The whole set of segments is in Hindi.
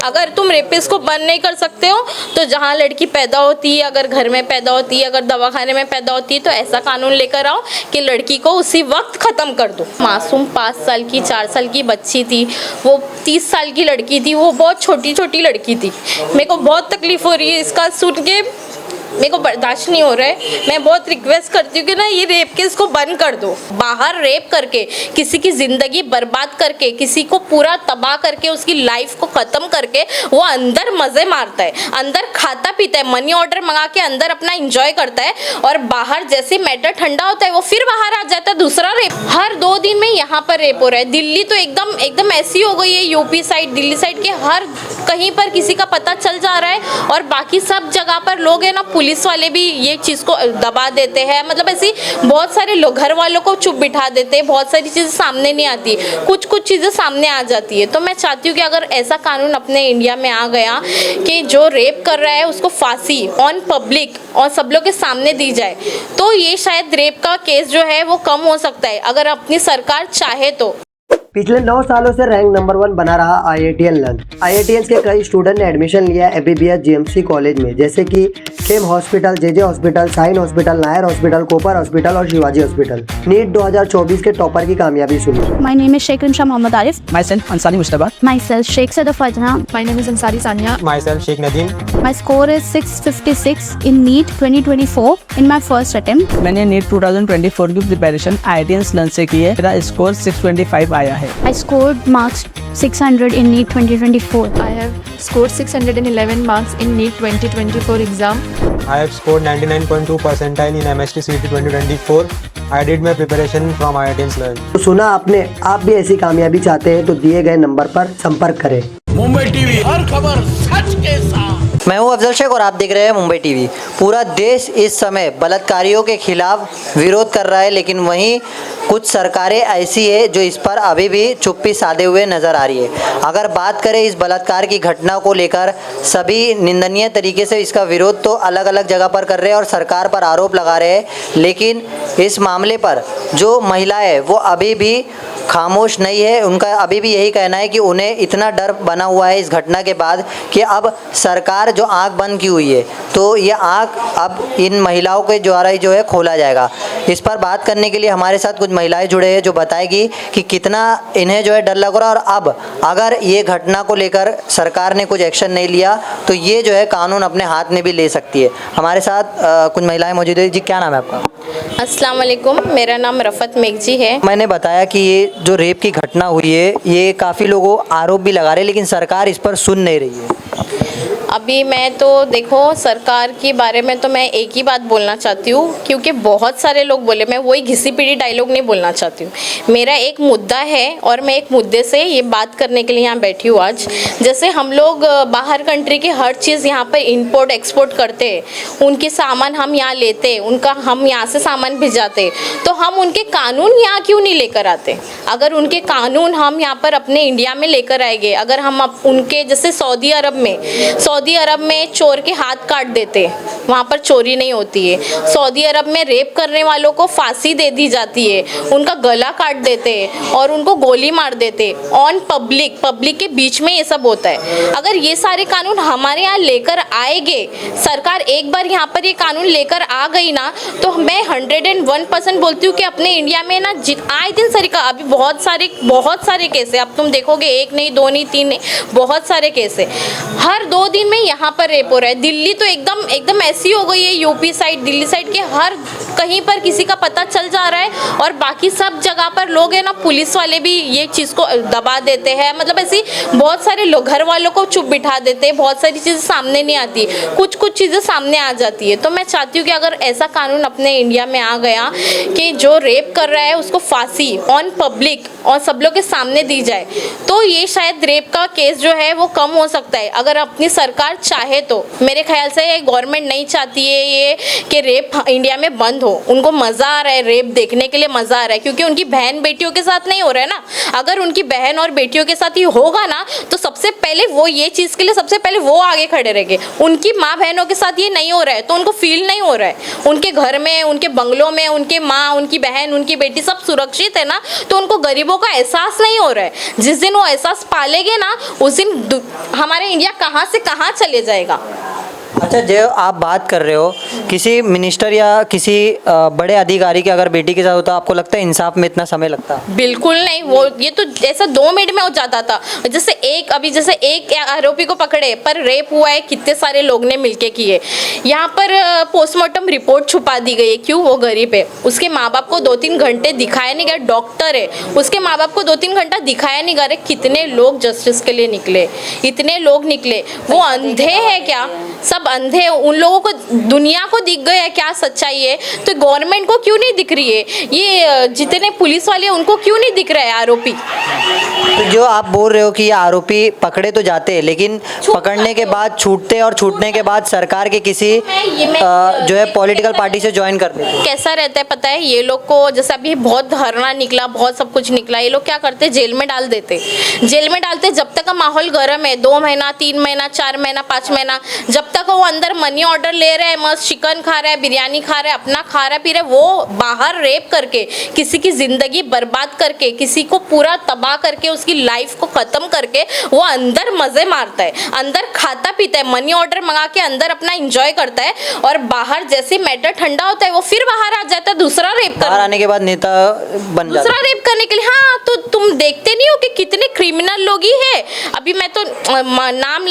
अगर तुम रेपिस्ट को बंद नहीं कर सकते हो तो जहाँ लड़की पैदा होती है, अगर घर में पैदा होती है, अगर दवाखाने में पैदा होती है, तो ऐसा कानून लेकर आओ कि लड़की को उसी वक्त ख़त्म कर दो। मासूम 5 साल की 4 साल की बच्ची थी, वो 30 साल की लड़की थी, वो बहुत छोटी छोटी लड़की थी। मेरे को बहुत तकलीफ़ हो रही है इसका सुन के, मेरे को बर्दाश्त नहीं हो रहा है। मैं बहुत रिक्वेस्ट करती हूँ कि ना ये रेप केस को बंद कर दो। बाहर रेप करके किसी की ज़िंदगी बर्बाद करके, किसी को पूरा तबाह करके, उसकी लाइफ को ख़त्म करके वो अंदर मज़े मारता है, अंदर खाता पीता है, मनी ऑर्डर मंगा के अंदर अपना इंजॉय करता है, और बाहर जैसे मैटर ठंडा होता है वो फिर बाहर आ जाता है दूसरा रेप। हर 2 दिन में यहाँ पर रेप हो रहा है। दिल्ली तो एकदम ऐसी हो गई है, यूपी साइड, दिल्ली साइड के हर कहीं पर किसी का पता चल जा रहा है, और बाकी सब जगह पर लोग है ना, पुलिस वाले भी ये चीज़ को दबा देते हैं। मतलब ऐसी बहुत सारे लोग घर वालों को चुप बिठा देते हैं, बहुत सारी चीज़ें सामने नहीं आती, कुछ चीज़ें सामने आ जाती है। तो मैं चाहती हूँ कि अगर ऐसा कानून अपने इंडिया में आ गया कि जो रेप कर रहा है उसको फांसी ऑन पब्लिक और सब लोग के सामने दी जाए, तो ये शायद रेप का केस जो है वो कम हो सकता है, अगर अपनी सरकार चाहे तो। पिछले 9 सालों से रैंक नंबर 1 बना रहा IITian लंच। IITians के कई स्टूडेंट ने एडमिशन लिया MBBS GMC कॉलेज में, जैसे कि KEM hospital, JJ hospital, Sion hospital, Nair hospital, Cooper hospital और शिवाजी हॉस्पिटल। नीट 2024 के टॉपर की कामयाबी सुनी। My name is Sheikh Rimsha Mohammad Arif. Myself Ansari Mustafa. Myself Sheikh Sada Fajna. My name is Ansari Sania. Myself Sheikh Nadeem. My score is 656 in NEET 2024 in my first attempt. मैंने नीट 2024 की प्रिपरेशन IITians लंच से की है। मेरा स्कोर 625 आया है। I scored marks 600 in NEET 2024. I have scored 611 marks in NEET 2024 exam. I have scored 99.2 percentile in MST CET 2024. I did my preparation from IITians Learn. तो सुना आपने, आप भी ऐसी कामयाबी चाहते हैं तो दिए गए नंबर पर संपर्क करें। मुंबई टीवी, हर खबर सच के साथ। मैं हूं अफजल शेख और आप देख रहे हैं मुंबई टीवी। पूरा देश इस समय बलात्कारियों के खिलाफ विरोध कर रहा है, लेकिन वहीं कुछ सरकारें ऐसी है जो इस पर अभी भी चुप्पी साधे हुए नज़र आ रही है। अगर बात करें इस बलात्कार की घटना को लेकर, सभी निंदनीय तरीके से इसका विरोध तो अलग अलग जगह पर कर रहे हैं और सरकार पर आरोप लगा रहे हैं, लेकिन इस मामले पर जो महिला है वो अभी भी खामोश नहीं है। उनका अभी भी यही कहना है कि उन्हें इतना डर बना हुआ है इस घटना के बाद कि अब सरकार जो आँख बंद की हुई है, तो ये आँख अब इन महिलाओं के द्वारा ही जो है खोला जाएगा। इस पर बात करने के लिए हमारे साथ कुछ महिलाएं जुड़े हैं जो बताएगी कि कितना इन्हें जो है डर लग रहा है, और अब अगर ये घटना को लेकर सरकार ने कुछ एक्शन नहीं लिया तो ये जो है कानून अपने हाथ में भी ले सकती है। हमारे साथ कुछ महिलाएं मौजूद है। जी, क्या नाम है आपका? अस्सलाम वालेकुम, मेरा नाम रफ़त मेघजी है। मैंने बताया कि ये जो रेप की घटना हुई है, ये काफ़ी लोगों आरोप भी लगा रहे हैं, लेकिन सरकार इस पर सुन नहीं रही है। अभी मैं तो देखो, सरकार के बारे में तो मैं एक ही बात बोलना चाहती हूँ, क्योंकि बहुत सारे लोग बोले, मैं वही घिसी पीढ़ी डायलॉग नहीं बोलना चाहती हूँ। मेरा एक मुद्दा है और मैं एक मुद्दे से ये बात करने के लिए यहाँ बैठी हूँ आज। जैसे हम लोग बाहर कंट्री की हर चीज़ यहाँ पर इंपोर्ट एक्सपोर्ट करते हैं, उनके सामान हम यहाँ लेते हैं, उनका हम यहाँ से सामान भिजाते, तो हम उनके कानून यहाँ क्यों नहीं लेकर आते? अगर उनके कानून हम यहाँ पर अपने इंडिया में लेकर आएंगे, अगर हम उनके जैसे सऊदी अरब में चोर के हाथ काट देते, वहाँ पर चोरी नहीं होती है। सऊदी अरब में रेप करने वालों को फांसी दे दी जाती है, उनका गला काट देते और उनको गोली मार देते ऑन पब्लिक के बीच में ये सब होता है। अगर ये सारे कानून हमारे यहाँ लेकर आएंगे, सरकार एक बार यहाँ पर ये कानून लेकर आ गई ना, तो मैं 101% बोलती हूँ कि अपने इंडिया में ना आए दिन सरिका, अभी बहुत सारे केस है। अब तुम देखोगे, 1 नहीं 2 नहीं 3 नहीं, बहुत सारे केस है। हर 2 दिन में यहाँ पर रेप हो रहा है। दिल्ली तो एकदम ऐसी हो गई है, यूपी साइड, दिल्ली साइड के हर कहीं पर किसी का पता चल जा रहा है, और बाकी सब जगह पर लोग है ना, पुलिस वाले भी ये चीज़ को दबा देते हैं। मतलब ऐसी बहुत सारे लोग घर वालों को चुप बिठा देते हैं, बहुत सारी चीज़ें सामने नहीं आती, कुछ चीज़ें सामने आ जाती है। तो मैं चाहती हूँ कि अगर ऐसा कानून अपने इंडिया में आ गया कि जो रेप कर रहा है उसको फांसी ऑन पब्लिक और सब लोग के सामने दी जाए, तो ये शायद रेप का केस जो है वो कम हो सकता है, अगर अपनी सरकार सरकार चाहे तो, मेरे ख्याल से ये गवर्नमेंट नहीं चाहती है ये कि रेप इंडिया में बंद हो। उनको मज़ा आ रहा है, रेप देखने के लिए मज़ा आ रहा है, क्योंकि उनकी बहन बेटियों के साथ नहीं हो रहा है ना। अगर उनकी बहन और बेटियों के साथ ही होगा ना, तो सबसे पहले वो ये चीज़ के लिए सबसे पहले वो आगे खड़े रहेंगे। उनकी माँ बहनों के साथ ये नहीं हो रहा है तो उनको फील नहीं हो रहा है। उनके घर में, उनके बंगलों में उनके माँ, उनकी बहन, उनकी बेटी सब सुरक्षित है ना, तो उनको गरीबों का एहसास नहीं हो रहा है। जिस दिन वो एहसास पालेंगे ना, उस दिन हमारे इंडिया कहाँ से कहाँ चले जाएगा। अच्छा, जो आप बात कर रहे हो किसी मिनिस्टर या किसी बड़े अधिकारी के अगर बेटी के साथ होता, आपको लगता है इंसाफ में इतना समय लगता? बिल्कुल नहीं। वो ये तो ऐसा 2 मिनट में हो जाता था। जैसे एक आरोपी को पकड़े, पर रेप हुआ है कितने सारे लोग ने मिलके किए। यहाँ पर पोस्टमार्टम रिपोर्ट छुपा दी गई है। क्यों? वो गरीब है, उसके माँ बाप को 2-3 घंटे दिखाया नहीं गया। डॉक्टर है, उसके माँ बाप को 2-3 घंटा दिखाया नहीं गया। कितने लोग जस्टिस के लिए निकले, इतने लोग निकले। वो अंधे हैं क्या? सब अंधे। उन लोगों को, दुनिया को दिख गया है क्या सच्चाई है, तो गवर्नमेंट को क्यों नहीं दिख रही है? ये जितने पुलिस वाले हैं उनको क्यों नहीं दिख रहा है आरोपी? तो जो आप बोल रहे हो कि ये आरोपी पकड़े तो जाते हैं, लेकिन पकड़ने के बाद छूटते और छूटने के बाद सरकार के किसी जो है पॉलिटिकल पार्टी से ज्वाइन कर देते। कैसा रहता है पता है? ये लोग को जैसे अभी बहुत धरना निकला, बहुत सब कुछ निकला, ये लोग क्या करते, जेल में डाल देते। जेल में डालते जब तक का माहौल गर्म है, 2 महीना, 3 महीना, 4 महीना, 5 महीना, जब तक वो अंदर मनी ऑर्डर ले रहा है, मस्त चिकन खा रहा है, बिरयानी खा रहा है, अपना खा रहा पी रहा है, वो बाहर रेप करके किसी की जिंदगी बर्बाद करके, किसी को पूरा तबाह करके, उसकी लाइफ को खत्म करके वो अंदर मजे मारता है, अंदर खाता पीता है, मनी ऑर्डर मंगा के अंदर अपना एंजॉय करता है, और बाहर जैसे मैटर ठंडा होता है वो फिर बाहर आ जाता है दूसरा रेप बाहर आने के बाद नेता बन जाता दूसरा रेप करने के लिए। हाँ, तो तुम देखते नहीं हो कि कितने क्रिमिनल लोग ही है। अभी मैं तो नाम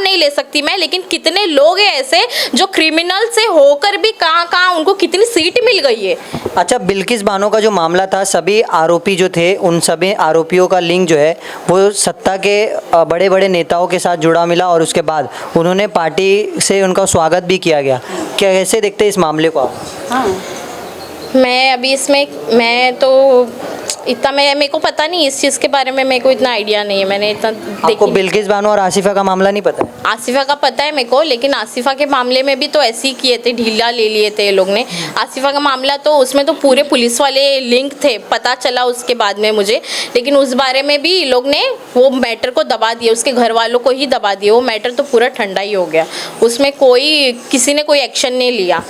नहीं ले सकती मैं, लेकिन कितने लोग हैं ऐसे जो क्रिमिनल से होकर भी कहाँ उनको कितनी सीट मिल गई है। अच्छा, बिल्किस बानो का जो मामला था, सभी आरोपी जो थे उन सभी आरोपियों का लिंक जो है वो सत्ता के बड़े बड़े नेताओं के साथ जुड़ा मिला, और उसके बाद उन्होंने पार्टी से उनका स्वागत भी किया गया। कैसे देखते हैं इस मामले को आप? मैं अभी इसमें, मैं तो इतना, मेरे को पता नहीं इस चीज़ के बारे में, मेरे को इतना आइडिया नहीं है। मैंने इतना आपको बिल्किस बानो और आसिफा का मामला नहीं पता? आसिफा का पता है मेरे को, लेकिन आसिफा के मामले में भी तो ऐसे ही किए थे, ढीला ले लिए थे ये लोग ने। आसिफा का मामला तो उसमें तो पूरे पुलिस वाले लिंक थे, पता चला उसके बाद में मुझे, लेकिन उस बारे में भी लोग ने वो मैटर को दबा दिया, उसके घर वालों को ही दबा दिया। वो मैटर तो पूरा ठंडा ही हो गया, उसमें किसी ने कोई एक्शन नहीं लिया।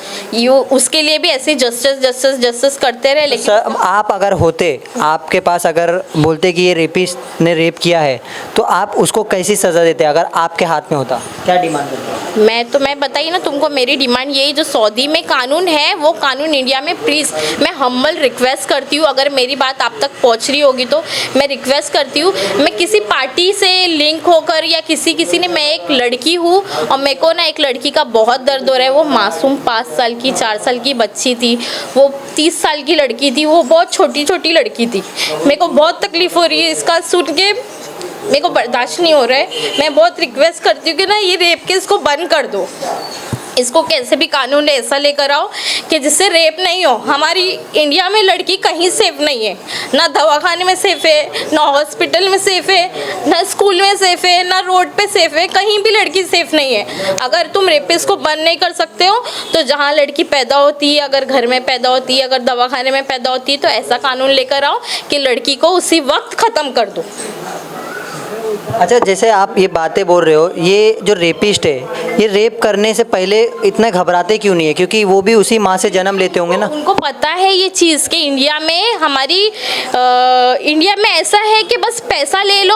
उसके लिए भी ऐसे जस्टिस करते रहे। लेकिन आप अगर होते, आपके पास अगर बोलते कि ये रेपिस्ट ने रेप किया है, तो आप उसको कैसी सज़ा देते अगर आपके हाथ में होता? क्या डिमांड करते? मैं बताइए ना तुमको, मेरी डिमांड यही, जो सऊदी में कानून है वो कानून इंडिया में प्लीज़, मैं हम्बल रिक्वेस्ट करती हूँ, अगर मेरी बात आप तक पहुँच रही होगी तो मैं रिक्वेस्ट करती हूँ, मैं किसी पार्टी से लिंक होकर या किसी ने, मैं एक लड़की हूँ और मेरे को ना एक लड़की का बहुत दर्द हो रहा है। वो मासूम 5 साल की, 4 साल की बच्ची थी, वो 30 साल की लड़की थी, वो बहुत छोटी लड़की थी। मेरे को बहुत तकलीफ हो रही है इसका सुन के, मेरे को बर्दाश्त नहीं हो रहा है। मैं बहुत रिक्वेस्ट करती हूँ कि ना ये रेप केस को बंद कर दो, इसको कैसे भी कानून ऐसा लेकर आओ कि जिससे रेप नहीं हो। हमारी इंडिया में लड़की कहीं सेफ नहीं है, ना दवाखाने में सेफ है, ना हॉस्पिटल में सेफ है, ना स्कूल में सेफ है, ना रोड पे सेफ है, कहीं भी लड़की सेफ नहीं है। अगर तुम रेपिस्ट को बंद नहीं कर सकते हो तो जहाँ लड़की पैदा होती है, अगर घर में पैदा होती है, अगर दवाखाने में पैदा होती है, तो ऐसा कानून लेकर आओ कि लड़की को उसी वक्त ख़त्म कर दो। अच्छा, जैसे आप ये बातें बोल रहे हो, ये जो रेपिस्ट है ये रेप करने से पहले इतने घबराते क्यों नहीं है? क्योंकि वो भी उसी माँ से जन्म लेते होंगे ना। उनको पता है ये चीज़ कि इंडिया में, हमारी इंडिया में ऐसा है कि बस पैसा ले लो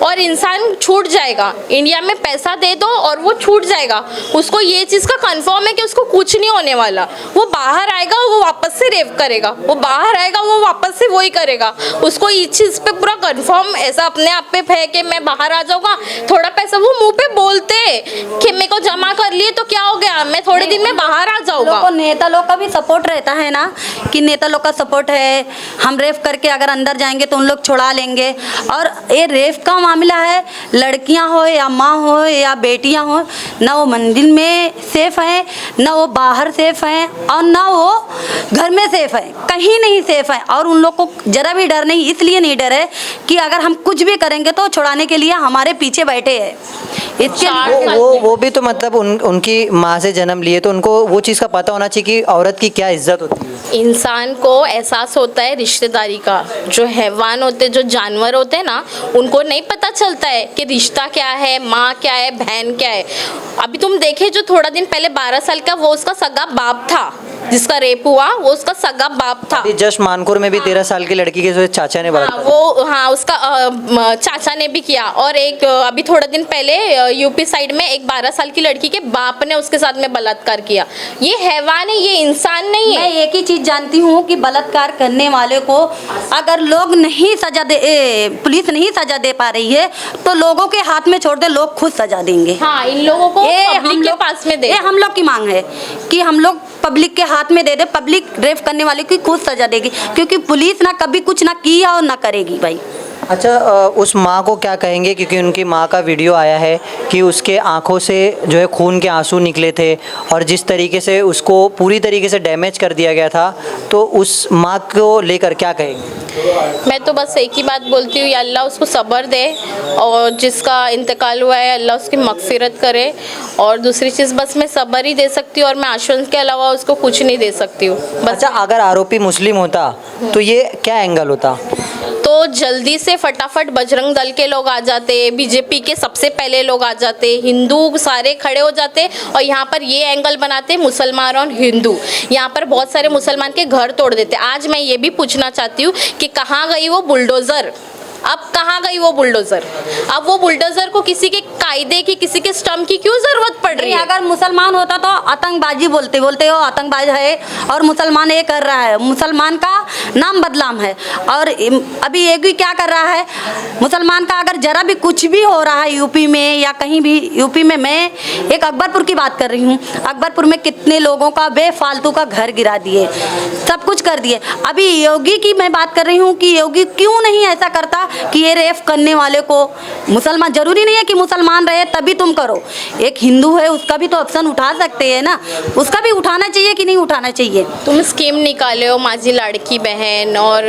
और इंसान छूट जाएगा। इंडिया में पैसा दे दो और वो छूट जाएगा। उसको ये चीज़ का कंफर्म है कि उसको कुछ नहीं होने वाला। वो बाहर आएगा, वो वापस से रेप करेगा, वो बाहर आएगा, वो वापस से वही करेगा। उसको इस चीज़ पे पूरा कंफर्म ऐसा अपने आप पे है कि मैं बाहर आ जाऊंगा, थोड़ा पैसा, वो मुंह पे बोलते कि मेरे को जमा कर लिए तो क्या हो गया, मैं थोड़े दिन में बाहर आ लोगों जाऊंगा। को नेता लोग का भी सपोर्ट रहता है ना, कि नेता लोग का सपोर्ट है, हम रेप करके अगर अंदर जाएंगे तो उन लोग छुड़ा लेंगे। और ये रेप का मामला है, लड़कियां हो या माँ हो या बेटियां हो, ना वो मंदिर में सेफ है, ना वो बाहर सेफ है, और ना वो घर में सेफ है, कहीं नहीं सेफ है। और उन लोग को जरा भी डर नहीं, इसलिए नहीं डर है कि अगर हम कुछ भी करेंगे तो छुड़ाने के लिए हमारे पीछे बैठे हैं। इसके लिए वो भी तो मतलब उनकी माँ से जन्म लिए, तो उनको वो चीज़ का पता होना चाहिए कि औरत की क्या इज्जत होती है। इंसान को एहसास होता है रिश्तेदारी का। जो हैवान होते, जो जानवर होते हैं ना, उनको नहीं पता चलता है कि रिश्ता क्या है, माँ क्या है, बहन क्या है। अभी तुम देखे जो थोड़ा दिन पहले 12 साल का, वो उसका सगा बाप था जिसका रेप हुआ, वो उसका सगा बाप था। जस्ट मानपुर में भी 13 साल की लड़की के चाचा ने उसका चाचा ने भी किया। और एक अभी थोड़ा दिन पहले यूपी साइड में एक 12 साल की लड़की के बाप ने उसके साथ में बलात्कार किया। ये हैवान है, ये इंसान नहीं है। मैं एक ही चीज जानती हूँ कि बलात्कार करने वाले को अगर लोग नहीं सजा दे, पुलिस नहीं सजा दे पा रही है, तो लोगों के हाथ में छोड़ दे, लोग खुद सजा देंगे। हाँ, इन लोगों को पब्लिक के पास में दे। ये हम लोग की मांग है कि हम लोग पब्लिक के हाथ में दे दे, पब्लिक रेप करने वाले की खुद सजा देगी, क्योंकि पुलिस ना कभी कुछ ना किया और ना करेगी भाई। अच्छा, उस माँ को क्या कहेंगे, क्योंकि उनकी माँ का वीडियो आया है कि उसके आंखों से जो है खून के आंसू निकले थे, और जिस तरीके से उसको पूरी तरीके से डैमेज कर दिया गया था, तो उस माँ को लेकर क्या कहेंगे? मैं तो बस एक ही बात बोलती हूँ, या अल्लाह उसको सब्र दे, और जिसका इंतकाल हुआ है अल्लाह उसकी मगफिरत करे। और दूसरी चीज़ बस मैं सब्र ही दे सकती हूँ, और मैं आश्वासन के अलावा उसको कुछ नहीं दे सकती हूँ बस। अच्छा, अगर आरोपी मुस्लिम होता तो ये क्या एंगल होता? तो जल्दी से फटाफट बजरंग दल के लोग आ जाते, बीजेपी के सबसे पहले लोग आ जाते, हिंदू सारे खड़े हो जाते, और यहाँ पर ये एंगल बनाते मुसलमान और हिंदू। यहाँ पर बहुत सारे मुसलमान के घर तोड़ देते। आज मैं ये भी पूछना चाहती हूँ कि कहाँ गई वो बुलडोज़र? अब कहाँ गई वो बुलडोज़र? अब वो बुलडोज़र को किसी के कायदे की, किसी के स्टम्प की क्यों ज़रूरत पड़ रही है? अगर मुसलमान होता तो आतंकबाजी बोलते बोलते हो आतंकबाज है, और मुसलमान ये कर रहा है, मुसलमान का नाम बदनाम है। और अभी एक भी क्या कर रहा है, मुसलमान का अगर जरा भी कुछ भी हो रहा है यूपी में या कहीं भी, यूपी में मैं एक अकबरपुर की बात कर रही हूँ, अकबरपुर में कितने लोगों का बेफालतू का घर गिरा दिए, सब कुछ कर दिए। अभी योगी की मैं बात कर रही हूँ कि योगी क्यों नहीं ऐसा करता कि ये रेप करने वाले को, मुसलमान जरूरी नहीं है कि मुसलमान रहे तभी तुम करो, एक हिंदू है उसका भी तो ऑप्शन उठा सकते हैं ना, उसका भी उठाना चाहिए कि नहीं उठाना चाहिए? तुम स्कीम निकाले हो माझी लाड़की बहन और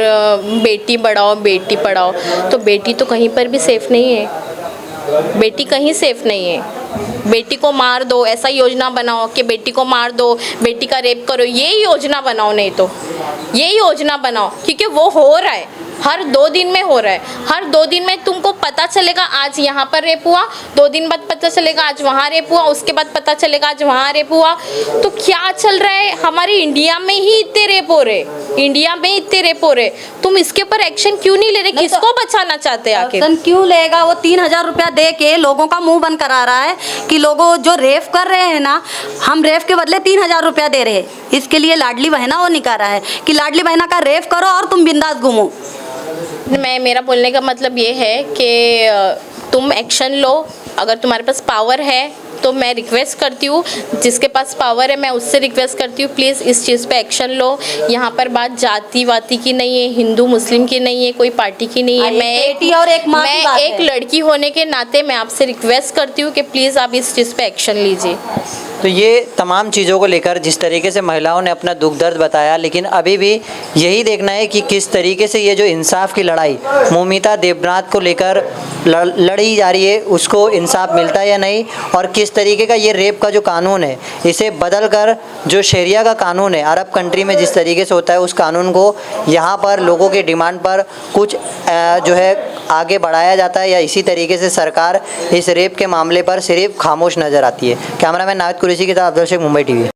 बेटी बढ़ाओ बेटी पढ़ाओ, तो बेटी तो कहीं पर भी सेफ नहीं है। बेटी कहीं सेफ नहीं है। बेटी को मार दो, ऐसा योजना बनाओ कि बेटी को मार दो, बेटी का रेप करो, ये योजना बनाओ। नहीं तो ये योजना बनाओ, क्योंकि वो हो रहा है, हर 2 दिन में हो रहा है। हर 2 दिन में तुमको पता चलेगा आज यहाँ पर रेप हुआ, 2 दिन बाद पता चलेगा आज वहाँ रेप हुआ, उसके बाद पता चलेगा आज वहाँ रेप हुआ। तो क्या चल रहा है? हमारे इंडिया में ही इतने रेप हो रहे, इंडिया में इतने रेप हो रहे, तुम इसके ऊपर एक्शन क्यों नहीं ले रहे? किसको बचाना चाहते हैं आखिर? एक्शन क्यों लेगा? वो 3000 रुपया दे के लोगों का मुंह बंद करा रहा है कि लोगों जो रेप कर रहे हैं ना, हम रेप के बदले 3000 रुपया दे रहे हैं। इसके लिए लाडली बहना वो निकाल रहा है कि लाडली बहना का रेप करो और तुम बिंदास घूमो। मेरा बोलने का मतलब ये है कि तुम एक्शन लो, अगर तुम्हारे पास पावर है तो मैं रिक्वेस्ट करती हूँ, जिसके पास पावर है मैं उससे रिक्वेस्ट करती हूँ प्लीज़ इस चीज़ पे एक्शन लो। यहाँ पर बात जाति वाती की नहीं है, हिंदू मुस्लिम की नहीं है, कोई पार्टी की नहीं है। मैं एक लड़की होने के नाते मैं आपसे रिक्वेस्ट करती हूँ कि प्लीज़ आप इस चीज़ पे एक्शन लीजिए। तो ये तमाम चीज़ों को लेकर जिस तरीके से महिलाओं ने अपना दुख दर्द बताया, लेकिन अभी भी यही देखना है कि किस तरीके से ये जो इंसाफ की लड़ाई मौमिता देवनाथ को लेकर लड़ी जा रही है, उसको इंसाफ मिलता है या नहीं, और किस तरीके का ये रेप का जो कानून है इसे बदल कर जो शरिया का कानून है अरब कंट्री में जिस तरीके से होता है, उस कानून को यहाँ पर लोगों के डिमांड पर कुछ जो है आगे बढ़ाया जाता है, या इसी तरीके से सरकार इस रेप के मामले पर सिर्फ खामोश नज़र आती है। कैमरामैन नाविद कुरैशी के साथ अब्दुल शेख, मुंबई टीवी।